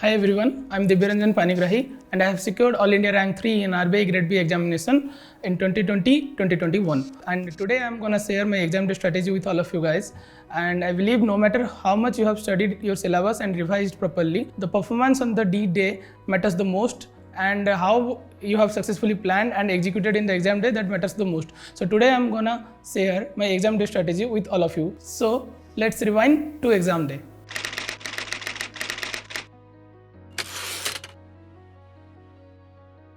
Hi everyone, I'm Dibyaranjan Panigrahi and I have secured All India Rank 3 in RBI Grade B examination in 2020-2021. And today I'm gonna share my exam day strategy with all of you guys. And I believe no matter how much you have studied your syllabus and revised properly, the performance on the D day matters the most, and how you have successfully planned and executed in the exam day, that matters the most. So today I'm gonna share my exam day strategy with all of you. So let's rewind to exam day.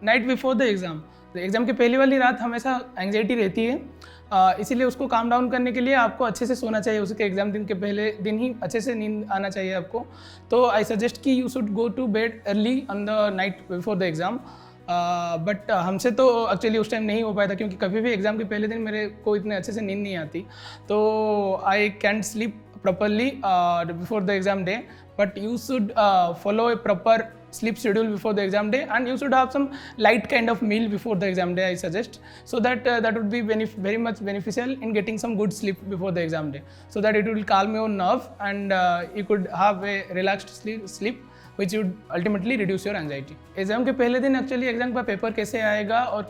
Night before the exam के पहली वाली रात हमेशा anxiety रहती है, इसीलिए उसको calm down करने के लिए आपको अच्छे से सोना चाहिए। उसके एग्ज़ाम दिन के पहले दिन ही अच्छे से नींद आना चाहिए आपको। तो आई सजेस्ट कि you should go to bed early on the night before the exam. But हमसे तो एक्चुअली उस टाइम नहीं हो पाया था, क्योंकि कभी भी एग्ज़ाम के पहले दिन मेरे को इतने अच्छे से नींद नहीं आती। तो I can't sleep properly before the exam day, but you should follow a proper sleep schedule before the exam day, and you should have some light kind of meal before the exam day, I suggest, so that that would be very much beneficial in getting some good sleep before the exam day, so that it will calm your nerve and you could have a relaxed sleep which would ultimately reduce your anxiety. Exam के पहले दिन actually exam का paper कैसे आएगा और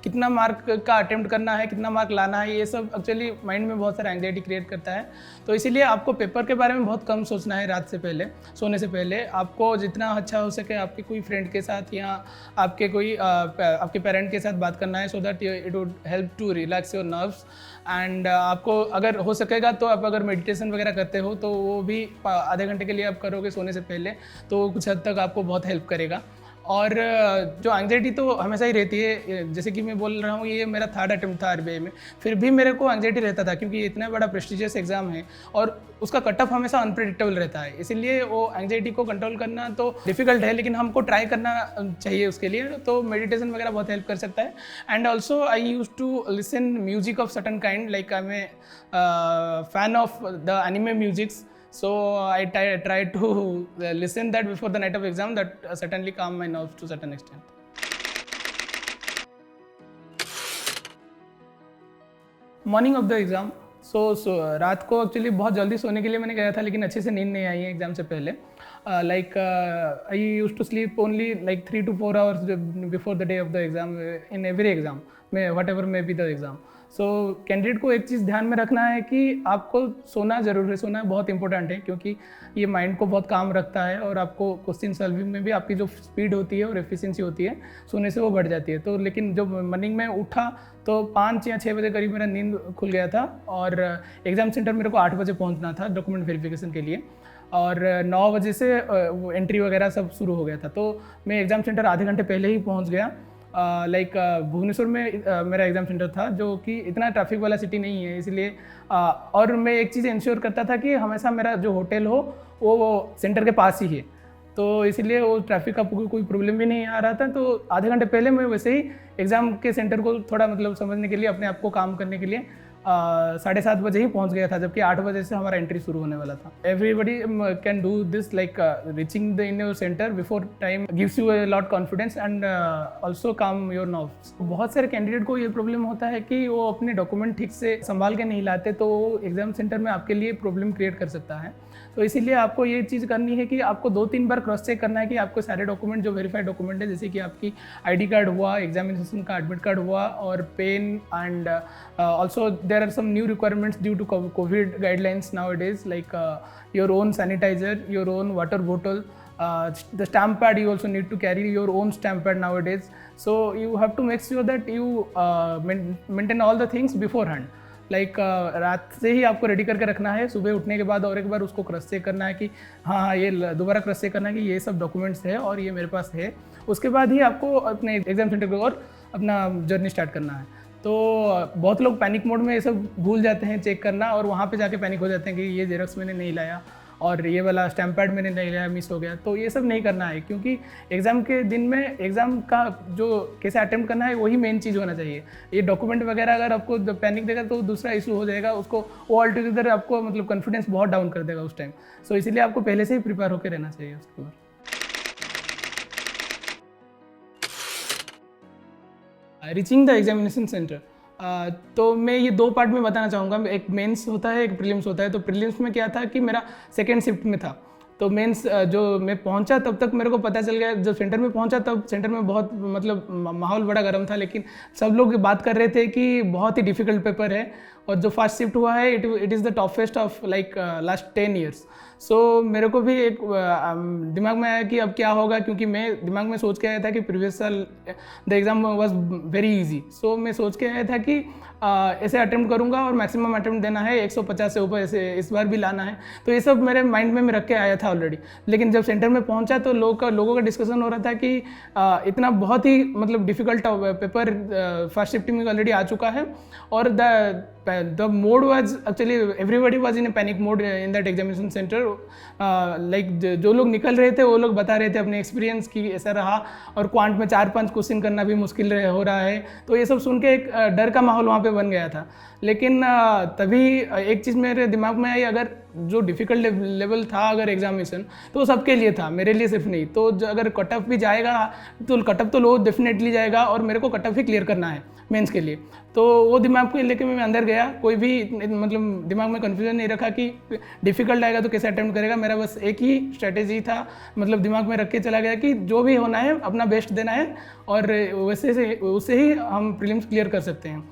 कितना mark का attempt करना है, कितना मार्क लाना है, ये सब एक्चुअली माइंड में बहुत सारा एंग्जाइटी क्रिएट करता है। तो इसीलिए आपको पेपर के बारे में बहुत कम सोचना है। रात से पहले, सोने से पहले आपको जितना अच्छा हो सके आपके कोई फ्रेंड के साथ या आपके कोई आपके पेरेंट के साथ बात करना है, so that it would help to relax your nerves. And आपको अगर हो सकेगा तो आप अगर मेडिटेशन वगैरह करते हो तो वो भी आधे घंटे के लिए आप करोगे सोने से पहले, तो कुछ हद तक आपको बहुत हेल्प करेगा। और जो एंग्जाइटी तो हमेशा ही रहती है, जैसे कि मैं बोल रहा हूँ ये मेरा थर्ड अटेम्प्ट था आरबीआई में, फिर भी मेरे को एंग्जाइटी रहता था, क्योंकि इतना बड़ा प्रेस्टिजियस एग्जाम है और उसका कट ऑफ हमेशा अनप्रेडिक्टेबल रहता है। इसीलिए वो एंग्जाइटी को कंट्रोल करना तो डिफिकल्ट है, लेकिन हमको ट्राई करना चाहिए उसके लिए। तो मेडिटेशन वगैरह बहुत हेल्प कर सकता है। And also I use to listen music of certain kind, like I am a fan of the anime musics. So I try to listen that before the night of exam. That certainly calm my nerves to certain extent. Morning of the exam, so रात को actually बहुत जल्दी सोने के लिए मैंने गया था, लेकिन अच्छे से नींद नहीं आई है एग्ज़ाम से पहले। Like I use to sleep only like 3 to 4 hours before the day of the exam in every exam में, whatever may be the exam. So candidate को एक चीज़ ध्यान में रखना है कि आपको सोना ज़रूर है, सोना बहुत इंपॉर्टेंट है, क्योंकि ये माइंड को बहुत काम रखता है और आपको क्वेश्चन सॉल्विंग में भी आपकी जो स्पीड होती है और एफिशिएंसी होती है सोने से वो बढ़ जाती है। तो लेकिन जब मॉर्निंग में उठा तो 5 या 6 बजे करीब मेरा नींद खुल गया था, और एग्ज़ाम सेंटर मेरे को 8 बजे पहुंचना था डॉक्यूमेंट वेरिफिकेशन के लिए, और 9 बजे से एंट्री वगैरह सब शुरू हो गया था। तो मैं एग्ज़ाम सेंटर आधे घंटे पहले ही पहुंच गया। लाइक भुवनेश्वर में मेरा एग्ज़ाम सेंटर था, जो कि इतना ट्रैफिक वाला सिटी नहीं है, इसलिए और मैं एक चीज़ इंश्योर करता था कि हमेशा मेरा जो होटल हो वो सेंटर के पास ही है, तो इसलिए वो ट्रैफिक का कोई प्रॉब्लम भी नहीं आ रहा था। तो आधे घंटे पहले मैं वैसे ही एग्ज़ाम के सेंटर को थोड़ा मतलब समझने के लिए, अपने आप को काम करने के लिए 7:30 बजे ही पहुंच गया था, जबकि 8 बजे से हमारा एंट्री शुरू होने वाला था। Everybody can do this, like reaching the in your centre before time gives you a lot confidence and also काम योर नर्व्स। बहुत सारे कैंडिडेट को ये प्रॉब्लम होता है कि वो अपने डॉक्यूमेंट ठीक से संभाल के नहीं लाते, तो एग्जाम सेंटर में आपके लिए प्रॉब्लम क्रिएट कर सकता है। तो इसीलिए आपको ये चीज़ करनी है कि आपको 2-3 बार क्रॉस चेक करना है कि आपको सारे डॉक्यूमेंट जो वेरीफाइड डॉक्यूमेंट है, जैसे कि आपकी आईडी कार्ड हुआ, एग्जामिनेशन का एडमिट कार्ड हुआ, और pen, and also there are some new requirements due to Covid guidelines now it is, like your own sanitizer, your own water bottle, the stamp pad. You also need to carry your own stamp pad nowadays, so you have to make sure that you maintain all the things beforehand. Like रात से ही आपको ready करके रखना है, सुबह उठने के बाद और एक बार उसको क्रॉस चेक करना है कि हाँ ये दोबारा क्रॉस चेक करना है कि ये सब डॉक्यूमेंट्स है और ये मेरे पास है। उसके बाद ही आपको अपने एग्जाम सेंटर को और अपना जर्नी स्टार्ट करना है। तो बहुत लोग पैनिक मोड में ये सब भूल जाते हैं चेक करना, और वहाँ पे जाके पैनिक हो जाते हैं कि ये जेरॉक्स मैंने नहीं लाया और ये वाला स्टैम्प पैड मैंने नहीं लिया, मिस हो गया। तो ये सब नहीं करना है, क्योंकि एग्ज़ाम के दिन में एग्ज़ाम का जो कैसे अटेम्प्ट करना है वही मेन चीज़ होना चाहिए। ये डॉक्यूमेंट वगैरह अगर आपको पैनिक देगा तो दूसरा इशू हो जाएगा, उसको वो ऑल टुगेदर आपको मतलब कॉन्फिडेंस बहुत डाउन कर देगा उस टाइम। सो इसीलिए आपको पहले से ही प्रिपेयर होकर रहना चाहिए उसके ऊपर। रीचिंग द एग्जामिनेशन सेंटर, तो मैं ये 2 पार्ट में बताना चाहूँगा। एक मेंस होता है, एक प्रीलिम्स होता है। तो प्रीलिम्स में क्या था कि मेरा सेकेंड शिफ्ट में था, तो मेंस जो मैं पहुंचा तब तक मेरे को पता चल गया, जब सेंटर में पहुंचा तब सेंटर में बहुत मतलब माहौल बड़ा गर्म था, लेकिन सब लोग बात कर रहे थे कि बहुत ही डिफिकल्ट पेपर है और जो फर्स्ट शिफ्ट हुआ है it is the toughest of like last 10 years. So मेरे को भी एक दिमाग में आया कि अब क्या होगा, क्योंकि मैं दिमाग में सोच के आया था कि प्रीवियस साल the exam was very easy. So मैं सोच के आया था कि ऐसे अटेम्प्ट करूंगा और मैक्सिमम अटेम्प्ट देना है, 150 से ऊपर ऐसे इस बार भी लाना है। तो ये सब मेरे माइंड में मैं रख के आया था ऑलरेडी। लेकिन जब सेंटर में पहुंचा तो लोगों का डिस्कशन हो रहा था कि इतना बहुत ही मतलब डिफिकल्ट पेपर फर्स्ट शिफ्टिंग में ऑलरेडी आ चुका है, और the mode was actually everybody was in A panic mode in that examination centre. Like जो लोग निकल रहे थे वो लोग बता रहे थे अपने एक्सपीरियंस की ऐसा रहा, और क्वांट में 4-5 क्वेश्चन करना भी मुश्किल हो रहा है। तो ये सब सुन के एक डर का माहौल वहाँ पे बन गया था। लेकिन तभी एक चीज़ मेरे दिमाग में आई, अगर जो डिफ़िकल्ट लेवल था अगर एग्जामिनेशन, तो सबके लिए था, मेरे लिए सिर्फ नहीं। तो अगर कट ऑफ भी जाएगा तो कट ऑफ तो लो डेफिनेटली जाएगा, और मेरे को कट ऑफ ही क्लियर करना है मेंस के लिए। तो वो दिमाग को लेके मैं अंदर गया, कोई भी मतलब दिमाग में कन्फ्यूजन नहीं रखा कि डिफ़िकल्ट आएगा तो कैसे अटेम्प्ट करेगा। मेरा बस एक ही स्ट्रेटेजी था, मतलब दिमाग में रख के चला गया कि जो भी होना है अपना बेस्ट देना है, और उससे ही हम प्रीलिम्स क्लियर कर सकते हैं।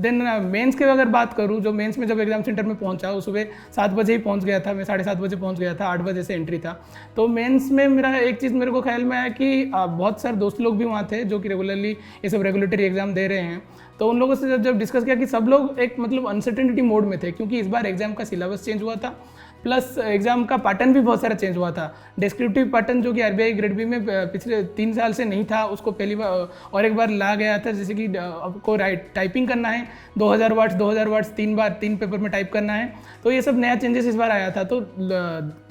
देन मेंस की अगर बात करूँ, जो मेंस में जब एग्जाम सेंटर में पहुंचा, वो सुबह 7 बजे ही पहुंच गया था, मैं 7:30 बजे पहुंच गया था, 8 बजे से एंट्री था। तो मेंस में मेरा एक चीज़ मेरे को ख्याल में आया कि बहुत सारे दोस्त लोग भी वहाँ थे जो कि रेगुलरली ये सब रेगुलेटरी एग्जाम दे रहे हैं। तो उन लोगों से जब डिस्कस किया कि सब लोग एक मतलब अनसर्टेनिटी मोड में थे, क्योंकि इस बार एग्जाम का सिलेबस चेंज हुआ था, प्लस एग्जाम का पैटर्न भी बहुत सारा चेंज हुआ था। डिस्क्रिप्टिव पैटर्न जो कि आरबीआई ग्रेड बी में पिछले 3 साल से नहीं था, उसको पहली बार और एक बार ला गया था। जैसे कि आपको टाइपिंग करना है 2000 वर्ड्स 3 पेपर में टाइप करना है, तो ये सब नया चेंजेस इस बार आया था। तो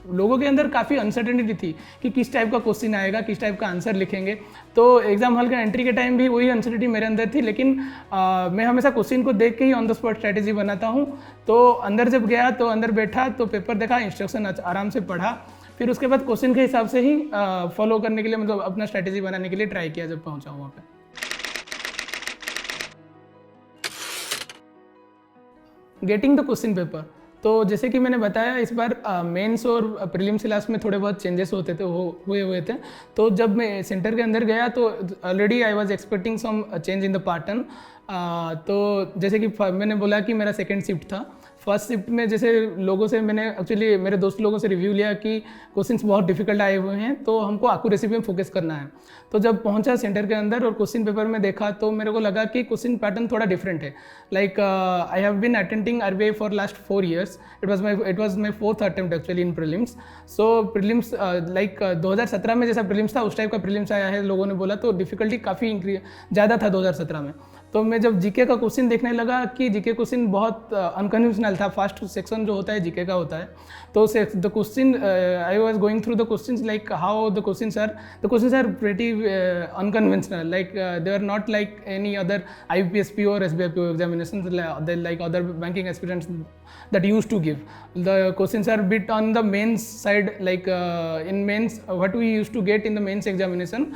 लोगों के अंदर काफ़ी अनसर्टेनिटी थी कि किस टाइप का क्वेश्चन आएगा, किस टाइप का आंसर लिखेंगे। तो एग्जाम हॉल के एंट्री के टाइम भी वही अनसर्टेनिटी मेरे अंदर थी, लेकिन मैं हमेशा क्वेश्चन को देख के ही ऑन द स्पॉट स्ट्रैटेजी बनाता हूँ। तो अंदर जब गया तो अंदर बैठा तो पेपर देखा, इंस्ट्रक्शन आराम से पढ़ा, फिर उसके बाद क्वेश्चन के हिसाब से ही फॉलो करने के लिए मतलब अपना स्ट्रैटेजी बनाने के लिए ट्राई किया जब पहुँचा वहाँ पे। गेटिंग द क्वेश्चन पेपर, तो जैसे कि मैंने बताया इस बार मेंस और प्रीलिम्स सिलेबस में थोड़े बहुत चेंजेस हुए थे। तो जब मैं सेंटर के अंदर गया तो already I was expecting some change in the pattern. तो जैसे कि मैंने बोला कि मेरा सेकंड शिफ्ट था। फर्स्ट शिफ्ट में जैसे लोगों से मैंने एक्चुअली मेरे दोस्त लोगों से रिव्यू लिया कि क्वेश्चंस बहुत डिफिकल्ट आए हुए हैं, तो हमको एक्यूरेसी पे फोकस करना है। तो जब पहुंचा सेंटर के अंदर और क्वेश्चन पेपर में देखा तो मेरे को लगा कि क्वेश्चन पैटर्न थोड़ा डिफरेंट है। Like I have been attending RBI for last 4 years। It was my 4th attempt actually in prelims. So prelims like 2017 में जैसा प्रीलिम्स था उस टाइप का प्रीलिम्स आया है, लोगों ने बोला। तो डिफिकल्टी काफ़ी ज़्यादा था 2017 में। तो मैं जब जीके का क्वेश्चन देखने लगा कि जीके क्वेश्चन बहुत अनकन्वेंशनल था। फर्स्ट सेक्शन जो होता है जीके का होता है, तो the question I was going through the questions like how the questions are pretty unconventional, like they are not like any other IBPSP or SBIPO examinations like other banking aspirants that used to give. The questions are bit on the mains side, like in mains what we used to get in the mains examination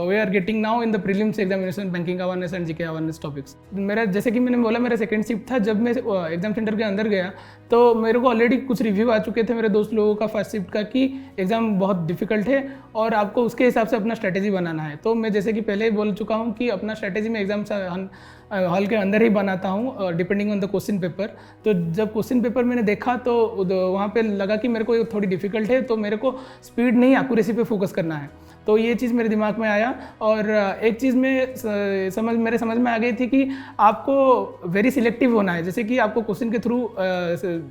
we are getting now in the prelims examination, banking awareness and GK awareness topics. मेरा जैसे कि मैंने बोला मेरा second shift था। जब मैं exam centre के अंदर गया तो मेरे को ऑलरेडी कुछ रिव्यू आ चुके थे मेरे दोस्त लोगों का फर्स्ट शिफ्ट का कि एग्ज़ाम बहुत डिफिकल्ट है और आपको उसके हिसाब से अपना स्ट्रैटेजी बनाना है। तो मैं जैसे कि पहले ही बोल चुका हूँ कि अपना स्ट्रैटेजी में एग्जाम हॉल के अंदर ही बनाता हूँ depending on the question paper. तो जब क्वेश्चन पेपर मैंने देखा तो वहाँ पे लगा कि मेरे को ये थोड़ी डिफिकल्ट है, तो मेरे को स्पीड नहीं एक्यूरेसी पे फोकस करना है। तो ये चीज़ मेरे दिमाग में आया। और एक चीज़ में मेरे समझ में आ गई थी कि आपको वेरी सिलेक्टिव होना है। जैसे कि आपको क्वेश्चन के थ्रू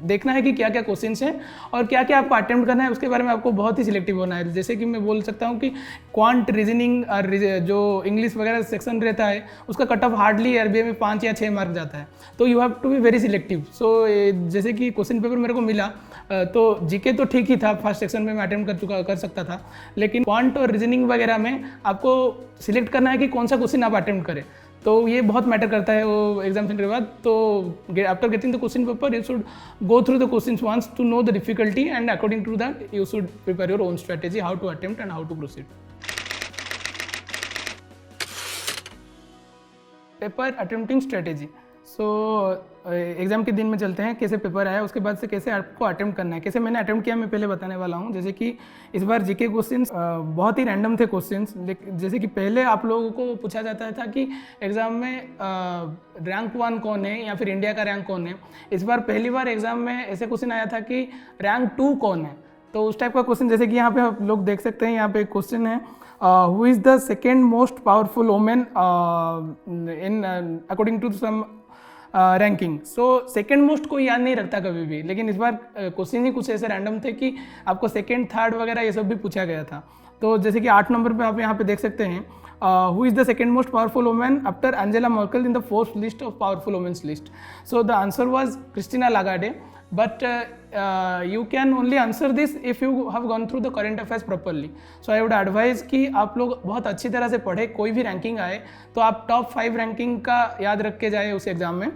देखना है कि क्या क्या क्वेश्चन हैं और क्या क्या आपको अटेम्प्ट करना है, उसके बारे में आपको बहुत ही सिलेक्टिव होना है। जैसे कि मैं बोल सकता हूँ कि क्वांट, रीजनिंग और जो इंग्लिश वगैरह सेक्शन रहता है उसका कट ऑफ हार्डली आरबीआई में 5 या 6 मार्क जाता है। तो you have to be very selective. So जैसे कि क्वेश्चन पेपर मेरे को मिला तो जीके तो ठीक ही था, फर्स्ट सेक्शन में मैं अटेम्प्ट कर सकता था, लेकिन क्वांट और रीजनिंग वगैरह में आपको सिलेक्ट करना है कि कौन सा क्वेश्चन आप अटेम्प्ट करें। तो ये बहुत मैटर करता है वो एग्जाम सेंटर के बाद। तो after getting the question paper you should go through the questions once to know the difficulty and according to that you should prepare your own strategy how to attempt and how to proceed. Paper attempting strategy. So exam के दिन में चलते हैं, कैसे paper आया, उसके बाद से कैसे आपको अटेम्प्ट करना है, कैसे मैंने अटेम्प्ट किया मैं पहले बताने वाला हूँ। जैसे कि इस बार जीके क्वेश्चंस बहुत ही रैंडम थे क्वेश्चंस, जैसे कि पहले आप लोगों को पूछा जाता था कि एग्ज़ाम में रैंक 1 कौन है या फिर इंडिया का रैंक कौन है। इस बार पहली बार एग्ज़ाम में ऐसे क्वेश्चन आया था कि रैंक 2 कौन है। तो उस टाइप का क्वेश्चन, जैसे कि यहाँ पे आप लोग देख सकते हैं, यहाँ पे एक क्वेश्चन है, who is the second most powerful women in according to some ranking. So second most को याद नहीं रखता कभी भी, लेकिन इस बार क्वेश्चन ही कुछ ऐसे रैंडम थे कि आपको सेकेंड थर्ड वगैरह ये सब भी पूछा गया था। तो जैसे कि 8 नंबर पे आप यहाँ पे देख सकते हैं, who is the second most powerful women after Angela Merkel in the fourth list of powerful womens list. So the answer was Christina Lagarde, but you can only answer this if you have gone through the current affairs properly. So I would advise कि आप लोग बहुत अच्छी तरह से पढ़े, कोई भी रैंकिंग आए तो आप टॉप 5 रैंकिंग का याद रख के जाए उस एग्ज़ाम में।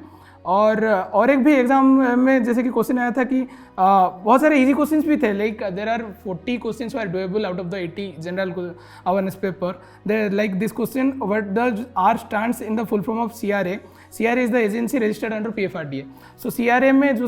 और एक भी एग्ज़ाम में जैसे कि क्वेश्चन आया था कि बहुत सारे इजी क्वेश्चंस भी थे, like there are 40 questions are doable out of the 80 general awareness paper. They like this question, what does R stands in the full form of CRA। CRA is the agency registered under PFRDA। So CRA में जो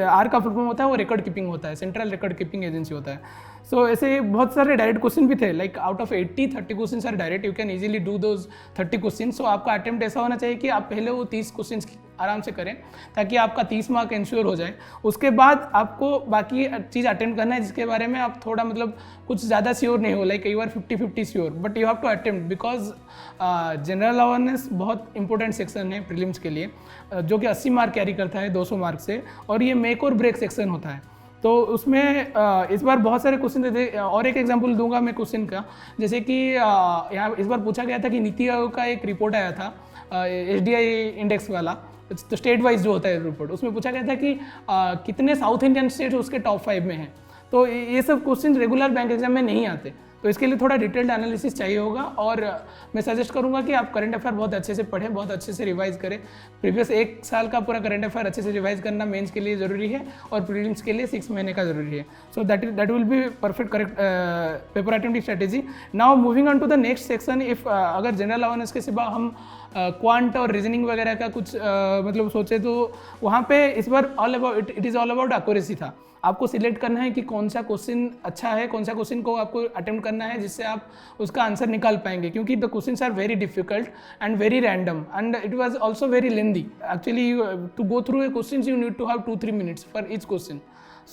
are का full form होता है वो record keeping होता है, central record keeping agency होता है। सो ऐसे बहुत सारे डायरेक्ट क्वेश्चन भी थे, like out of 80 30 question are direct, you can easily do those 30 question. So आपका अटेम्प्ट ऐसा होना चाहिए कि आप पहले वो 30 क्वेश्चन आराम से करें ताकि आपका 30 मार्क इंश्योर हो जाए। उसके बाद आपको बाकी चीज़ अटेम्प्ट करना है जिसके बारे में आप थोड़ा मतलब कुछ ज़्यादा श्योर नहीं हो, लाइक कई बार 50-50 sure, but you have to attempt because general awareness बहुत इंपॉर्टेंट सेक्शन है प्रीलिम्स के लिए, जो कि 80 मार्क कैरी करता है 200 मार्क से, और ये मेक और ब्रेक सेक्शन होता है। तो उसमें इस बार बहुत सारे क्वेश्चन थे। और एक एग्जांपल दूंगा मैं क्वेश्चन का, जैसे कि यहाँ इस बार पूछा गया था कि नीति आयोग का एक रिपोर्ट आया था SDI इंडेक्स वाला, तो स्टेट वाइज जो होता है रिपोर्ट, उसमें पूछा गया था कि कितने साउथ इंडियन स्टेट्स उसके टॉप 5 में हैं। तो ये सब क्वेश्चन रेगुलर बैंक एग्जाम में नहीं आते, तो इसके लिए थोड़ा डिटेल्ड एनालिसिस चाहिए होगा। और मैं सजेस्ट करूंगा कि आप करंट अफेयर बहुत अच्छे से पढ़ें, बहुत अच्छे से रिवाइज करें। प्रीवियस 1 साल का पूरा करंट अफेयर अच्छे से रिवाइज करना मेंस के लिए ज़रूरी है और प्रीलिम्स के लिए 6 महीने का ज़रूरी है। So that will be perfect correct paper attempt strategy. Now moving on to the next section, if अगर जनरल अवेयरनेस के सिवा हम क्वांट और रीजनिंग वगैरह का कुछ मतलब सोचे, तो वहाँ पे इस बार it is all about accuracy था। आपको सिलेक्ट करना है कि कौन सा क्वेश्चन अच्छा है, कौन सा क्वेश्चन को आपको अटेम्प्ट करना है जिससे आप उसका आंसर निकाल पाएंगे, क्योंकि the questions are very difficult and very random and it was also very lengthy. Actually to go through a questions you need to have 2-3 minutes for each question.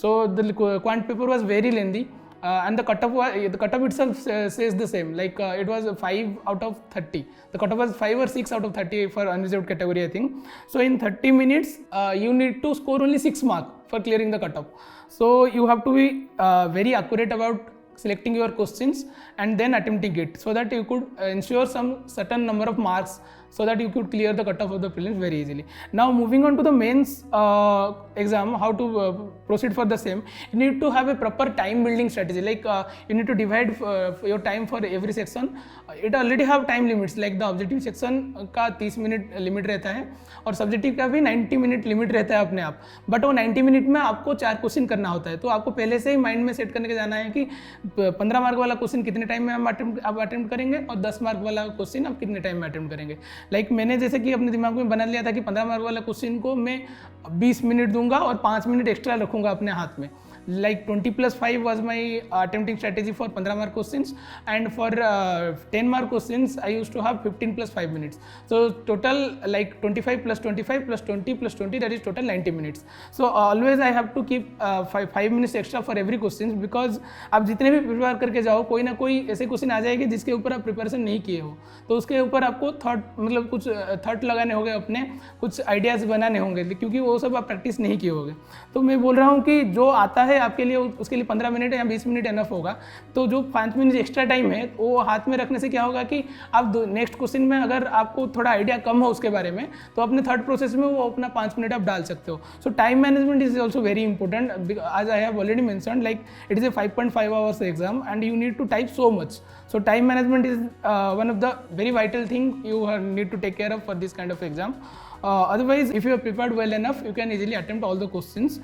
So the quant paper was very lengthy and the cutoff itself says the same, like it was 5 out of 30. The cutoff was 5 or 6 out of 30 for unreserved category, I think. So in 30 minutes you need to score only 6 marks for clearing the cutoff. So you have to be very accurate about selecting your questions and then attempting it, so that you could ensure some certain number of marks, so that you could clear the cutoff of the prelims very easily. Now moving on to the mains exam, how to proceed for the same, you need to have a proper time building strategy, like you need to divide your time for every section. It already have time limits, like the objective section का 30 minute limit रहता है और subjective का भी 90 minute limit रहता है अपने आप, बट वो 90 मिनट में आपको 4 क्वेश्चन करना होता है। तो आपको पहले से ही माइंड में सेट करने के जाना है कि 15 मार्क वाला क्वेश्चन कितने टाइम में आप अटेम्प्ट करेंगे और 10 मार्क वाला क्वेश्चन आप कितने टाइम में अटेम्प्ट करेंगे। लाइक मैंने जैसे कि अपने दिमाग में बना लिया था कि 15 मार्क वाला क्वेश्चन को मैं 20 मिनट दूंगा और 5 मिनट एक्स्ट्रा रखूंगा अपने हाथ में। Like 20+5 was my attempting strategy for 15 mark questions, and for 10 mark questions I used to have 15+5 minutes. So total like 25 plus 25 plus 20 plus 20, that is total 90 minutes. So always I have to keep 5 minutes extra for every questions, because आप जितने भी prepare करके जाओ कोई ना कोई ऐसे question आ जाएंगे जिसके ऊपर आप प्रिपरेशन नहीं किए हो, तो उसके ऊपर आपको मतलब कुछ थॉट लगाने होंगे, अपने कुछ आइडियाज़ बनाने होंगे, क्योंकि वो सब आप प्रैक्टिस नहीं किए होंगे। तो मैं बोल रहा हूँ कि जो आता है आपके लिए उसके लिए 15 मिनट या 20 मिनट एनफ होगा। तो जो 5 मिनट एक्स्ट्रा टाइम है वो हाथ में रखने से क्या होगा कि आप नेक्स्ट क्वेश्चन में अगर आपको थोड़ा आइडिया कम हो उसके बारे में, तो अपने थर्ड प्रोसेस में वो अपना 5 मिनट आप डाल सकते हो। सो time management is also very important, as I have already mentioned, like it is a 5.5 hours exam and you need to type so much. So time management is one of the very vital thing you need to take care of for this kind of exam. Otherwise, if you are prepared well enough, you can easily attempt all the questions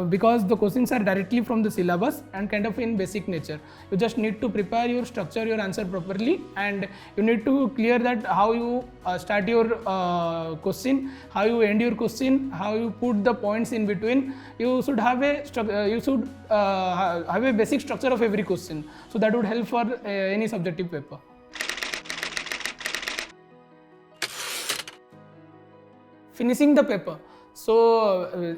because the questions are directly from the syllabus and kind of in basic nature. You just need to prepare your structure, your answer properly, and you need to clear that how you start your question, how you end your question, how you put the points in between. You should have a basic structure of every question, so that would help for any subjective paper. Finishing the paper, so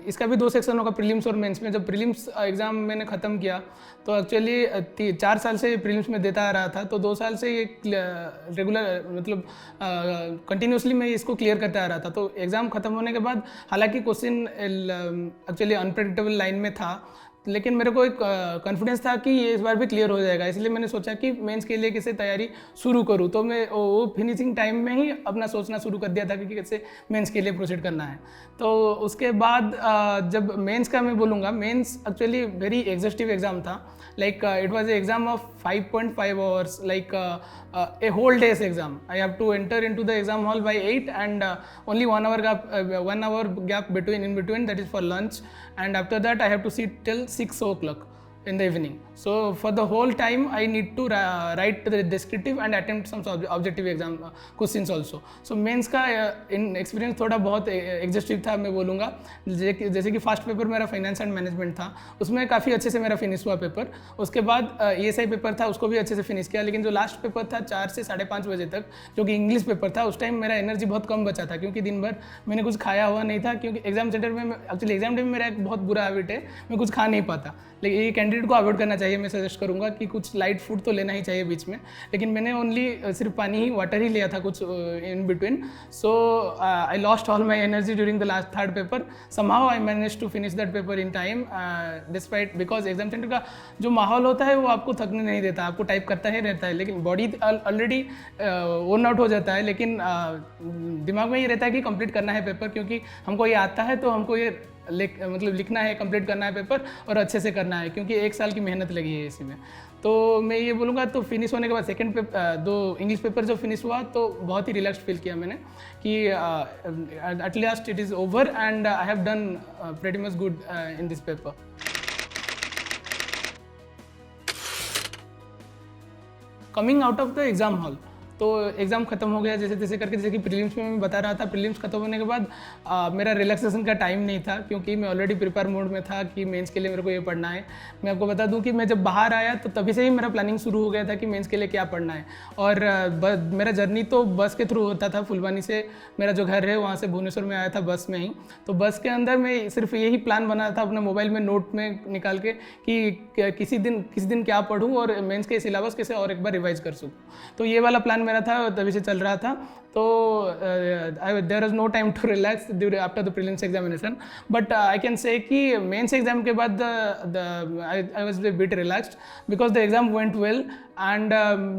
इसका भी 2 section होगा, prelims और mains में. जब prelims exam मैंने ख़त्म किया तो एक्चुअली 4 साल से प्रीलिम्स में देता आ रहा था, तो 2 साल से ये रेगुलर मतलब कंटिन्यूसली मैं इसको क्लियर करता आ रहा था. तो एग्ज़ाम ख़त्म होने के बाद हालांकि क्वेश्चन एक्चुअली अनप्रेडिक्टेबल लाइन में था, लेकिन मेरे को एक कॉन्फिडेंस था कि ये इस बार भी क्लियर हो जाएगा, इसलिए मैंने सोचा कि मेंस के लिए कैसे तैयारी शुरू करूँ. तो मैं वो फिनिशिंग टाइम में ही अपना सोचना शुरू कर दिया था कि कैसे मेंस के लिए प्रोसीड करना है. तो उसके बाद जब मेंस का मैं बोलूँगा, mains actually very exhaustive exam था. Like it was a exam of 5.5 hours, like a whole day's exam. I have to enter into the exam hall by 8 and only 1 hour gap in between, that is for lunch, and after that I have to sit till 6 o'clock in the evening. So for the whole time I need to write the descriptive and attempt some objective exam questions also. So mains का in experience थोड़ा बहुत exhaustive था मैं बोलूँगा. जैसे कि first paper मेरा finance and management था, उसमें काफ़ी अच्छे से मेरा फिनिश हुआ पेपर. उसके बाद ESI पेपर था, उसको भी अच्छे से फिनिश किया. लेकिन जो लास्ट पेपर था 4 से 5:30 बजे तक, जो कि इंग्लिश पेपर था, उस टाइम मेरा एनर्जी बहुत कम बचा था क्योंकि दिन भर मैंने कुछ खाया हुआ नहीं था. क्योंकि एग्जाम सेंटर में एक्चुअली एग्जाम डे में मेरा एक बहुत बुरा हैबिट है, मैं कुछ खा नहीं पाता. लेकिन ये कैंडिडेट को अवॉइड करना चाहिए. मैं सजेस्ट करूँगा कि कुछ लाइट फूड तो लेना ही चाहिए बीच में, लेकिन मैंने ओनली सिर्फ पानी ही, वाटर ही लिया था कुछ in between. So I lost all my energy during the last third paper. Somehow I manage to finish that paper in time despite, because exam centre का जो माहौल होता है वो आपको थकने नहीं देता, आपको टाइप करता ही रहता है. लेकिन बॉडी ऑलरेडी वर्न आउट हो जाता है, लेकिन दिमाग में ये रहता है कि कंप्लीट करना है पेपर, क्योंकि हमको ये आता है तो हमको ये मतलब लिखना है, कंप्लीट करना है पेपर और अच्छे से करना है, क्योंकि 1 साल की मेहनत लगी है इसी में. तो मैं ये बोलूँगा, तो फिनिश होने के बाद सेकंड पेपर, 2 इंग्लिश पेपर जो फिनिश हुआ तो बहुत ही रिलैक्स फील किया मैंने कि at last it is over and I have done pretty much good in this paper. Coming out of the exam hall, तो एग्ज़ाम ख़त्म हो गया जैसे तैसे करके. जैसे कि प्रीलिम्स में मैं बता रहा था, प्रीलिम्स ख़त्म होने के बाद मेरा रिलैक्सेशन का टाइम नहीं था, क्योंकि मैं ऑलरेडी प्रिपेयर मोड में था कि मेंस के लिए मेरे को ये पढ़ना है. मैं आपको बता दूं कि मैं जब बाहर आया तो तभी से ही मेरा प्लानिंग शुरू हो गया था कि मेंस के लिए क्या पढ़ना है. और मेरा जर्नी तो बस के थ्रू होता था. फुलवानी से मेरा जो घर है वहाँ से भुवनेश्वर में आया था बस में ही. तो बस के अंदर मैं सिर्फ यही प्लान बना था अपने मोबाइल में नोट में निकाल के कि किसी दिन क्या पढ़ूँ और मेंस के सिलेबस कैसे और एक बार रिवाइज कर सकूँ. तो ये वाला प्लान मेरा था, तभी से चल रहा था. तो there is no time to relax after the prelims examination. But I can say कि मेंस एग्जाम के बाद I was a bit relaxed because the exam went well. And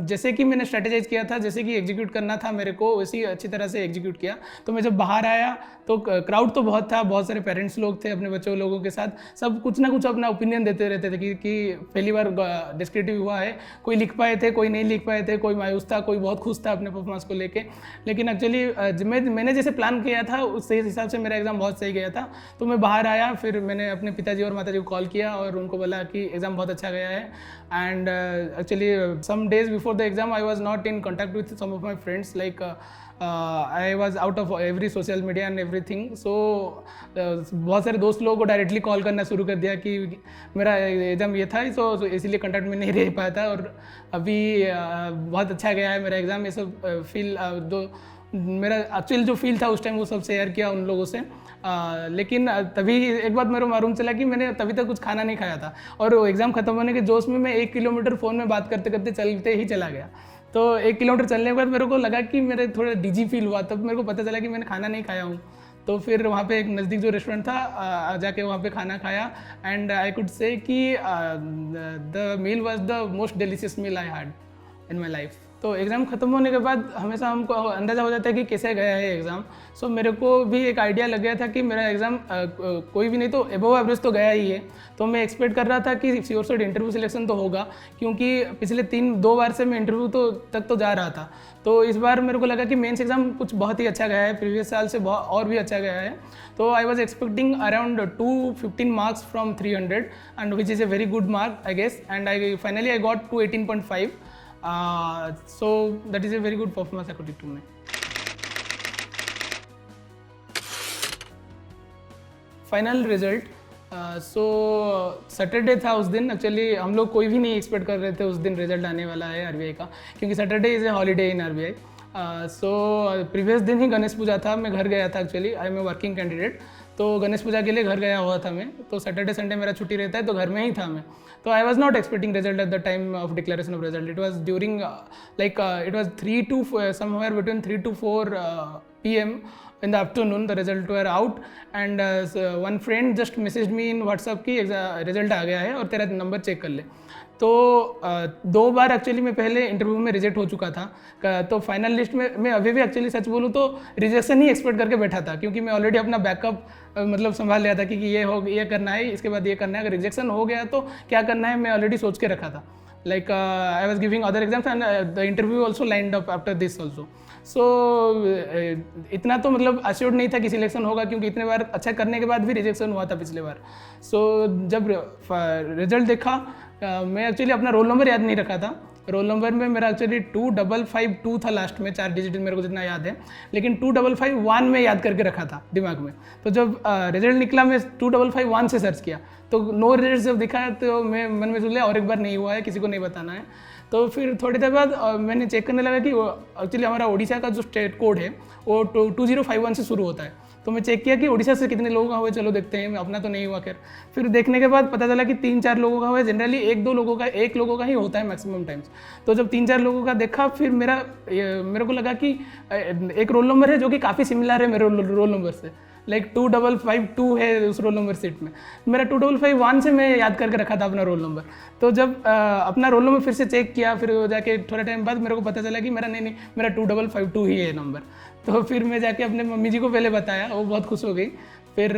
जैसे कि मैंने स्ट्रेटेजाइज किया था, जैसे कि एग्जीक्यूट करना था मेरे को, वैसे ही अच्छी तरह से एग्जीक्यूट किया. तो मैं जब बाहर आया तो क्राउड तो बहुत था, बहुत सारे पेरेंट्स लोग थे अपने बच्चों लोगों के साथ. सब कुछ ना कुछ अपना ओपिनियन देते रहते थे कि पहली बार डिस्क्रिप्टिव हुआ है. कोई लिख पाए थे, कोई नहीं लिख पाए थे, कोई मायूस था, कोई बहुत खुश था अपने परफॉर्मेंस को लेके. लेकिन एक्चुअली मैंने जैसे प्लान किया था उस हिसाब से मेरा एग्ज़ाम बहुत सही गया था. तो मैं बाहर आया, फिर मैंने अपने पिताजी और माताजी को कॉल किया और उनको बोला कि एग्ज़ाम बहुत अच्छा गया है. And actually some days before the exam I was not in contact with some of my friends, like I was out of every social media and everything. So बहुत सारे दोस्त लोगों को डायरेक्टली कॉल करना शुरू कर दिया कि मेरा एग्ज़ाम ये था, तो इसीलिए कॉन्टैक्ट में नहीं रह पाया था. और अभी बहुत अच्छा गया है मेरा एग्ज़ाम. ये सब फील मेरा एक्चुअल जो फील था उस टाइम वो सब शेयर किया उन लोगों से. लेकिन तभी एक बात मेरे मालूम चला कि मैंने तभी तक कुछ खाना नहीं खाया था, और एग्ज़ाम ख़त्म होने के जोश में मैं 1 किलोमीटर फ़ोन में बात करते करते चलते ही चला गया. तो 1 किलोमीटर चलने के बाद मेरे को लगा कि मेरे थोड़ा डिजी फील हुआ. तब मेरे को पता चला कि मैंने खाना नहीं खाया हूँ. तो फिर वहाँ पे एक नज़दीक जो रेस्टोरेंट था, जाके वहाँ पे खाना खाया. एंड आई कुड से कि the meal was the most delicious meal I had in my life. तो एग्ज़ाम ख़त्म होने के बाद हमेशा हमको अंदाज़ा हो जाता है कि कैसे गया है एग्ज़ाम। सो मेरे को भी एक आइडिया लग गया था कि मेरा एग्ज़ाम कोई भी नहीं तो एबव एवरेज तो गया ही है। तो मैं एक्सपेक्ट कर रहा था कि श्योर शॉट इंटरव्यू सिलेक्शन तो होगा, क्योंकि पिछले 2 बार से मैं इंटरव्यू तक तो जा रहा था। तो इस बार मेरे को लगा कि मेंस एग्ज़ाम कुछ बहुत ही अच्छा गया है, प्रीवियस साल से बहुत और भी अच्छा गया है। तो I was expecting around 215 marks from 300 and which is a very good mark I guess, and I finally I got 218.5. So that is a very good performance according to me. Final result, so Saturday था उस दिन। Actually हम लोग कोई भी नहीं expect कर रहे थे उस दिन रिजल्ट आने वाला है आरबीआई का, क्योंकि Saturday is a holiday in RBI. So previous दिन ही गणेश पूजा था, मैं घर गया था। Actually I am a working candidate, तो गणेश पूजा के लिए घर गया हुआ था मैं। तो सैटरडे संडे मेरा छुट्टी रहता है, तो घर में ही था मैं। तो I was not expecting result at the time of declaration of result. It was during like it was 3 to somewhere between 3 to 4 PM in the afternoon the result were out, and one friend just messaged me in WhatsApp कि result आ गया है और तेरा number check कर ले। तो 2 बार actually मैं पहले इंटरव्यू में रिजेक्ट हो चुका था। तो फाइनल लिस्ट में मैं अभी भी एक्चुअली सच बोलूँ तो रिजेक्शन ही एक्सपेक्ट करके बैठा था, क्योंकि मैं ऑलरेडी अपना बैकअप मतलब संभाल लिया था कि ये करना है, इसके बाद ये करना है। अगर रिजेक्शन हो गया तो क्या करना है मैं ऑलरेडी सोच के रखा था। Like I was giving other exams and the interview also lined up after this also. So इतना तो मतलब अश्योर्ड नहीं था कि सिलेक्शन होगा, क्योंकि इतने बार अच्छा करने के बाद भी रिजेक्शन हुआ था पिछले बार। सो जब रिजल्ट देखा, मैं एक्चुअली अपना रोल नंबर याद नहीं रखा था। रोल नंबर में मेरा एक्चुअली 2552 था लास्ट में, 4 डिजिट मेरे को जितना याद है, लेकिन 2551 में याद करके रखा था दिमाग में। तो जब रिजल्ट निकला मैं 2551 से सर्च किया, तो नो रिजल्ट जब दिखा तो मैं मन में सोच लिया और एक बार नहीं हुआ है, किसी को नहीं बताना है। तो फिर थोड़ी देर बाद मैंने चेक करने लगा कि एक्चुअली हमारा ओडिशा का जो स्टेट कोड है वो 2051 से शुरू होता है। तो मैं चेक किया कि ओडिशा से कितने लोगों का हुआ, चलो देखते हैं, अपना तो नहीं हुआ। खैर फिर देखने के बाद पता चला कि 3-4 लोगों का हुआ। जनरली 1-2 लोगों का, 1 लोगों का ही होता है मैक्सिमम टाइम्स। तो जब 3-4 लोगों का देखा, फिर मेरे को लगा कि एक रोल नंबर है जो कि काफ़ी सिमिलर है मेरे रोल नंबर से, लाइक 2552 है उस रोल नंबर सीट में। मेरा 2551 से मैं याद करके रखा था अपना रोल नंबर। तो जब अपना रोल नंबर फिर से चेक किया, फिर जाके थोड़े टाइम बाद मेरे को पता चला कि मेरा 2552 ही है नंबर। तो फिर मैं जाके अपने मम्मी जी को पहले बताया, वो बहुत खुश हो गई। फिर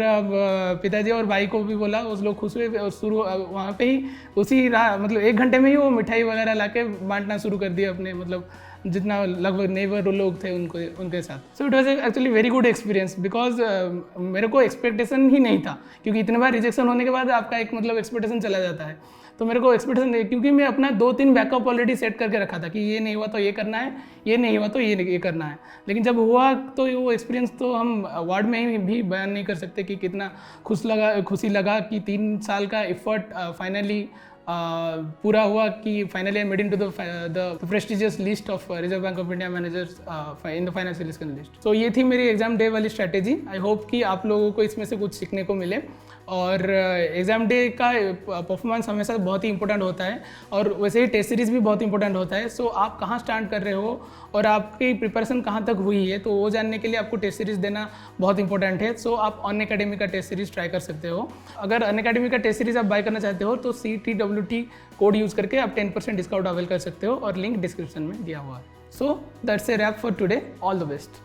पिताजी और भाई को भी बोला, उस लोग खुश हुए और शुरू वहाँ पे ही उसी मतलब 1 घंटे में ही वो मिठाई वगैरह ला के बांटना शुरू कर दिया अपने मतलब जितना लगभग नेबर लोग थे उनके साथ। So it was actually very good experience, because मेरे को एक्सपेक्टेशन ही नहीं था, क्योंकि इतने बार रिजेक्शन होने के बाद आपका एक मतलब एक्सपेक्टेशन चला जाता है। तो मेरे को एक्सपेक्टेशन नहीं, क्योंकि मैं अपना 2-3 बैकअप ऑलरेडी सेट करके रखा था कि ये नहीं हुआ तो ये करना है, ये नहीं हुआ तो ये करना है। लेकिन जब हुआ तो वो एक्सपीरियंस तो हम वर्ड में ही भी बयान नहीं कर सकते कि कितना खुशी लगा कि 3 साल का एफर्ट फाइनली पूरा हुआ, कि finally I made in to the prestigious list of reserve bank of India managers in the financial risk list. तो ये थी मेरी एग्जाम डे वाली स्ट्रैटेजी। आई होप कि आप लोगों को इसमें से कुछ सीखने को मिले। और एग्ज़ाम डे का परफॉर्मेंस हमेशा बहुत ही इंपॉर्टेंट होता है, और वैसे ही टेस्ट सीरीज़ भी बहुत इंपॉर्टेंट होता है। सो आप कहाँ स्टार्ट कर रहे हो और आपकी प्रिपरेशन कहाँ तक हुई है, तो वो जानने के लिए आपको टेस्ट सीरीज़ देना बहुत इंपॉर्टेंट है। सो आप अनअकैडमी का टेस्ट सीरीज़ ट्राई कर सकते हो। अगर अनअकैडमी का टेस्ट सीरीज़ आप बाय करना चाहते हो तो CTWT कोड यूज़ करके आप 10% डिस्काउंट अवेल कर सकते हो, और लिंक डिस्क्रिप्शन में दिया हुआ है। So that's a rap for today. All the best.